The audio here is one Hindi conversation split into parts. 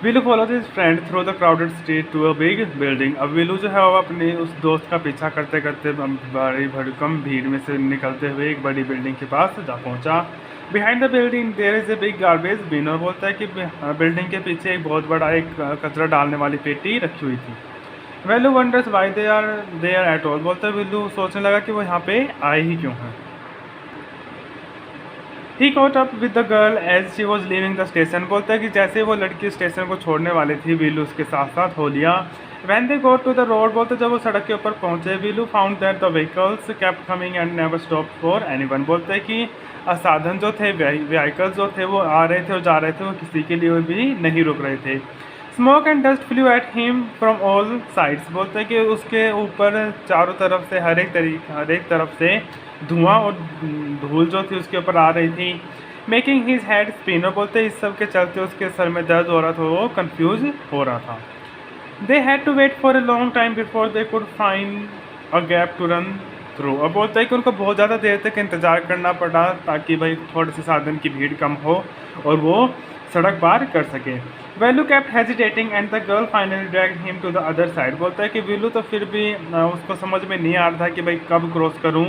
Villu follows his friend through the crowded street to a big building. अब विलू जो है वो अपने उस दोस्त का पीछा करते करते बड़ी भड़कम भीड़ में से निकलते हुए एक बड़ी बिल्डिंग के पास जा पहुंचा। Behind the building there is a big garbage bin, और बोलता है कि बिल्डिंग के पीछे एक बहुत बड़ा एक कचरा डालने वाली पेटी रखी हुई थी। Velu wonders why they are there at all. बोलता है विलू सोचने लगा कि वो यहाँ पे आए ही क्यों हैं। ही caught up with the girl as she was leaving the station। बोलता है कि जैसे वो लड़की स्टेशन को छोड़ने वाली थी विलू उसके साथ साथ हो लिया। When they got to the road, बोलते जब वो सड़क के ऊपर पहुंचे Villu found that the vehicles kept coming and never stopped for anyone। बोलते हैं कि साधन जो थे व्हीकल्स जो थे वो आ रहे थे और जा रहे थे, वो किसी के लिए भी नहीं रुक रहे थे। Smoke and dust flu at him from all sides. बोलते हैं कि उसके ऊपर चारों तरफ से हर एक तरफ से धुआं और धूल जो थी उसके ऊपर आ रही थी। मेकिंग हिज हेड स्पिन, और बोलते इस सब के चलते उसके सर में दर्द हो रहा था, वो कंफ्यूज हो रहा था। They had to wait for a long time before they could find a gap to run through. अब बोलता है कि उनको बहुत ज़्यादा देर तक इंतज़ार करना पड़ा ताकि भाई थोड़े से साधन की भीड़ कम हो और वो सड़क पार कर सके। Velu kept hesitating and the girl finally dragged him to the other side. बोलता है कि विलू तो फिर भी उसको समझ में नहीं आ रहा था कि भाई कब क्रॉस करूं।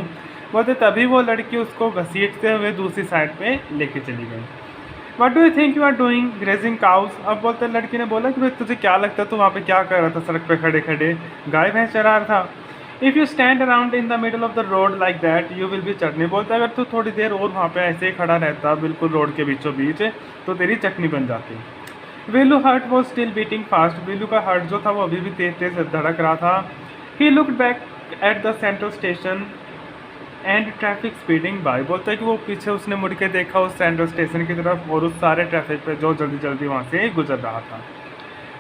बोलते तभी वो लड़की उसको घसीटते हुए दूसरी साइड पे लेके चली गई। What do you think you are doing grazing cows. अब बोलते लड़की ने बोला कि भाई तुझे क्या लगता है तू वहाँ पे क्या कर रहा था, सड़क पे खड़े खड़े गाय भैंस चरा रहा था। If you stand around in the middle of the road like that you will be chutney. बोलता अगर तू थोड़ी देर और वहाँ पे ऐसे ही खड़ा रहता बिल्कुल रोड के बीचों बीच तो तेरी चटनी बन जाती। Villu heart was still beating fast. Villu का हार्ट जो था वो अभी भी तेज तेज धड़क रहा था। He looked back at the central station and traffic speeding by. बोलता है कि वो पीछे उसने मुड़ के देखा उस सेंट्रल स्टेशन की तरफ और उस सारे ट्रैफिक पे जो जल्दी जल्दी वहाँ से गुजर रहा था।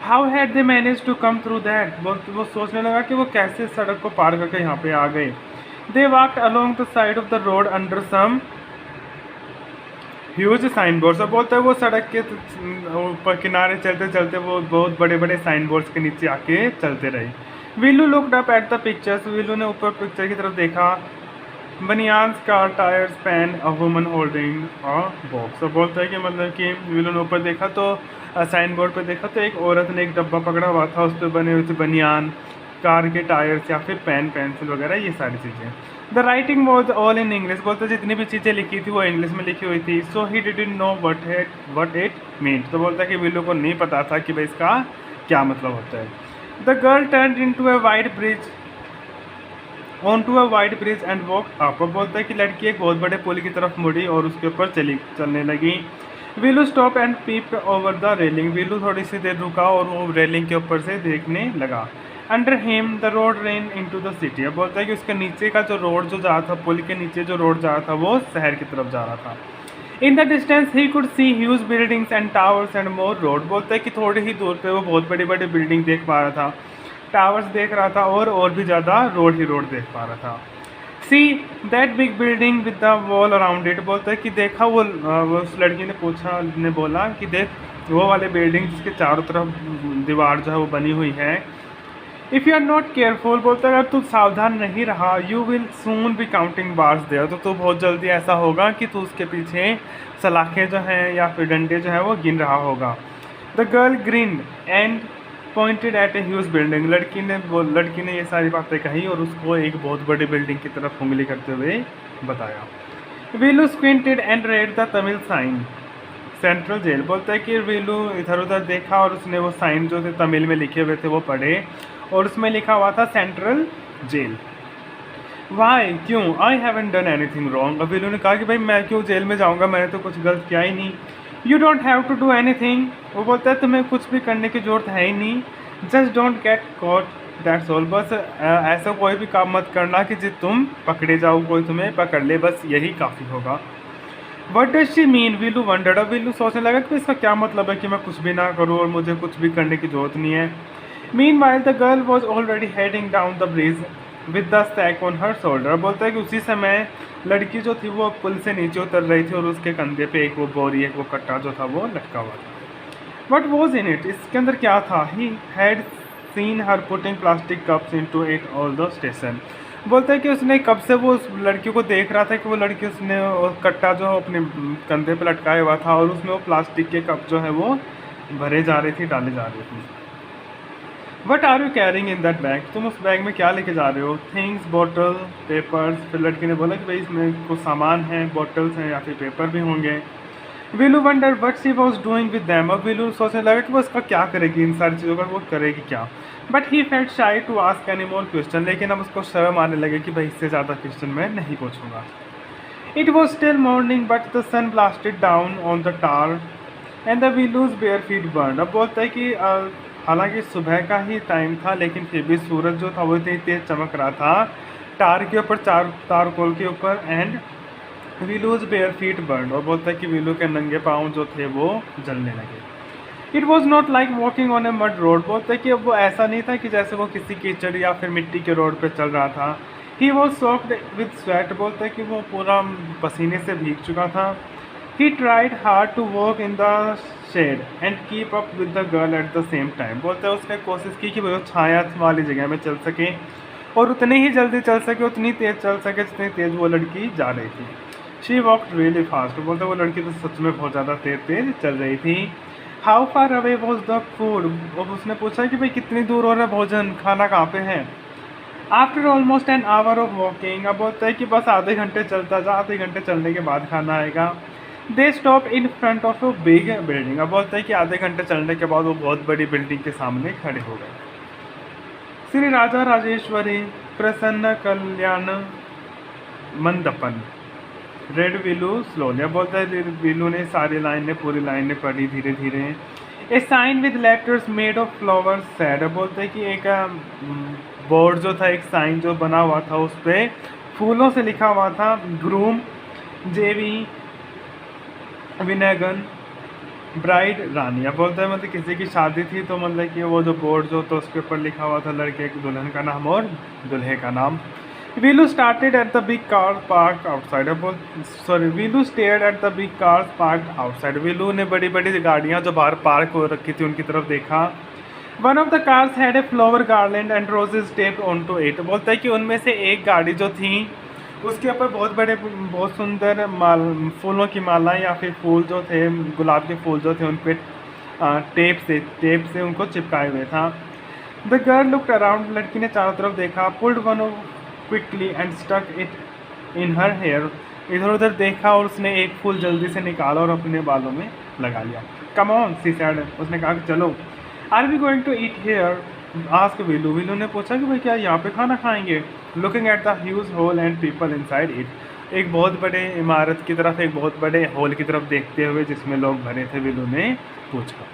How had they manage to come through that. वो सोचने लगा कि वो कैसे सड़क को पार करके यहाँ पे आ गए। They walked along the side of the road under some huge sign boards. अब बोलता है वो सड़क के ऊपर किनारे चलते चलते वो बहुत बड़े बड़े साइन बोर्ड्स के नीचे आके चलते रहे। Velu looked up at the pictures. Velu ने ऊपर पिक्चर की तरफ देखा। Banians car tyres pan a woman holding a box. तो बोलता है कि मतलब कि विलू ने ऊपर देखा तो साइन बोर्ड पे देखा तो एक औरत ने एक डब्बा पकड़ा हुआ था, उस पर बने हुए थे बनियान, कार के टायर्स या फिर पेन पेंसिल वगैरह ये सारी चीज़ें। The writing was all in English. बोलते जितनी भी चीज़ें लिखी थी वो इंग्लिश में लिखी हुई थी। So he didn't know what it means. तो बोलता है कि विलू को नहीं पता था कि भाई इसका क्या मतलब होता है। The girl turn in to a wide bridge on to a wide bridge and walk up. बोलता है कि लड़की एक बहुत बड़े पुल की तरफ मुड़ी और उसके ऊपर चलने लगी। Villu stop and peeped over the railing. Villu थोड़ी सी देर रुका और वो रेलिंग के ऊपर से देखने लगा। Under him the road rain into the city. अब बोलता है कि उसके नीचे का जो रोड जो जा रहा था, पुल के नीचे जो रोड जा रहा था वो शहर की तरफ जा रहा था। In the distance he could see huge buildings and towers and more road. बोलता है कि थोड़ी ही दूर पे वो बहुत बड़ी बड़ी बिल्डिंग देख पा रहा था, टावर्स देख रहा था और भी ज़्यादा रोड ही रोड देख पा रहा था। See that big building with the wall around it. बोलता है कि देखा वो उस लड़की ने बोला कि देख वो वाले बिल्डिंग जिसके चारों तरफ दीवार जो है वो बनी हुई है। If you are not careful. बोलता है अगर तू सावधान नहीं रहा you will soon be counting bars there. तो तू बहुत जल्दी ऐसा होगा कि तू उसके पीछे सलाखें जो हैं या फिर डंडे जो हैं वो गिन रहा होगा। The girl green and pointed eight a huge building. लड़की ने ये सारी बातें कही और उसको एक बहुत बड़ी बिल्डिंग की तरफ उंगली करते हुए बताया। Vilu squinted and read the Tamil sign central jail. बोलता है कि विलू इधर उधर देखा और उसने वो साइन जो थे तमिल में लिखे हुए थे वो पढ़े और उसमें लिखा हुआ था सेंट्रल जेल। वाई क्यों? I haven't done anything wrong. अब विलू ने कहा कि भाई मैं क्यों जेल में जाऊँगा, मैंने तो कुछ गलत किया ही नहीं। You don't have to do anything. वो बोलता है तुम्हें कुछ भी करने की ज़रूरत है ही नहीं। Just don't get caught that's all. बस ऐसा कोई भी काम मत करना कि जिस तुम पकड़े जाओ, कोई तुम्हें पकड़ ले, बस यही काफ़ी होगा। What does she mean? Vilu wondered. अब विलू सोचने लगा कि इसका क्या मतलब है कि मैं कुछ भी ना करूँ और मुझे कुछ भी करने की ज़रूरत नहीं है। Mean while the girl was already heading down the bridge with the stack on her shoulder. बोलता है कि उसी समय लड़की जो थी वो पुल से नीचे उतर रही थी और उसके कंधे पे एक वो बोरी, एक वो कट्टा जो था वो लटका हुआ था। What was in it? इसके अंदर क्या था? He had seen her putting plastic cups into it all the station. बोलता है कि उसने कब से वो उस लड़की को देख रहा था कि वो लड़की उसने कट्टा जो अपने कंधे पे लटकाया हुआ था और उसमें वो प्लास्टिक के कप जो है वो भरे जा रही थी, डाले जा रही थी। What are you carrying in that bag, तुम उस बैग में क्या लेके जा रहे हो? Things, bottle, papers. फिर लड़की ने बोला कि भाई इसमें कुछ सामान है, बॉटल्स हैं या फिर पेपर भी होंगे। Veelu wonder what she was doing with them, अब वीलू सोचने लगा कि वो इसका क्या करेगी, इन सारी चीज़ों का वो करेगी क्या। But he felt shy to ask any more question, लेकिन अब उसको शर्म आने लगे कि भाई इससे ज़्यादा क्वेश्चन मैं नहीं पूछूंगा। It was still morning but the sun blasted down on the tar and the Veelu's bare feet burn, अब बोलता है कि हालांकि सुबह का ही टाइम था लेकिन फिर भी सूरज जो था वो इतनी तेज चमक रहा था टार के ऊपर, तारकोल के ऊपर। एंड वीलूज बेयर फीट बर्न, और बोलता है कि वीलू के नंगे पाँव जो थे वो जलने लगे। It was not like walking on A mud road, बोलता है कि अब वो ऐसा नहीं था कि जैसे वो किसी कीचड़ या फिर मिट्टी के रोड पे चल रहा था। He was soft with sweat, बोलता है कि वो पूरा पसीने से भीग चुका था। He tried hard to walk in the shade and keep up with the girl at the same time, बोलते हैं उसने कोशिश की कि वो छाया वाली जगह में चल सके और उतनी ही जल्दी चल सके, उतनी तेज़ चल सके जितनी तेज़ वो लड़की जा रही थी। शी वॉकड रियली फास्ट, बोलते वो लड़की तो सच में बहुत ज़्यादा तेज़ चल रही थी। How far away was the food, अब उसने पूछा कि भाई कितनी दूर हो रहा है भोजन, खाना कहाँ पे है। After almost an hour of walking, अब बोलता है कि बस आधे घंटे चलता जा, आधे घंटे चलने के बाद खाना आएगा। They stop in front of a big building, अब बोलता है कि आधे घंटे चलने के बाद वो बहुत बड़ी बिल्डिंग के सामने खड़े हो गए। श्री राजा राजेश्वरी प्रसन्न कल्याण मंडपन रेड वीलू स्लोली, अब बोलता है वीलू ने सारी लाइनें, पूरी लाइनें पढ़ी धीरे धीरे। A sign with letters made of flowers said, अब बोलते हैं कि एक बोर्ड जो था, एक साइन जो बना हुआ था उस पर फूलों से लिखा हुआ था ग्रूम जेवी विनयगन ब्राइड रानी, अब बोलता है मतलब किसी की शादी थी तो मतलब कि वो जो बोर्ड जो तो उसके ऊपर लिखा हुआ था लड़के की दुल्हन का नाम और दुल्हे का नाम। Veelu started at the big car park outside, Veelu stared at the big cars park outside, Veelu ने बड़ी बड़ी गाड़ियाँ जो बाहर पार्क हो रखी थी उनकी तरफ देखा। One of the cars had a flower garland and roses taped on to it, बोलता है कि उनमें से एक गाड़ी जो थी उसके ऊपर बहुत सुंदर फूलों की माला या फिर फूल जो थे, गुलाब के फूल जो थे उन पर टेप से उनको चिपकाए हुए था। द गर्ल लुक्ड अराउंड, लड़की ने चारों तरफ देखा। Pulled one quickly and stuck it in her hair, इधर उधर देखा और उसने एक फूल जल्दी से निकाला और अपने बालों में लगा लिया। कम ऑन सी सेड, उसने कहा कि चलो। Are we going to eat here ask Veelu, Veelu ने पूछा कि भाई क्या यहाँ पे खाना खाएंगे। Looking at the huge hole and people inside it, एक बहुत बड़े इमारत की तरफ, एक बहुत बड़े हॉल की तरफ देखते हुए जिसमें लोग भरे थे, वीलू ने पूछा।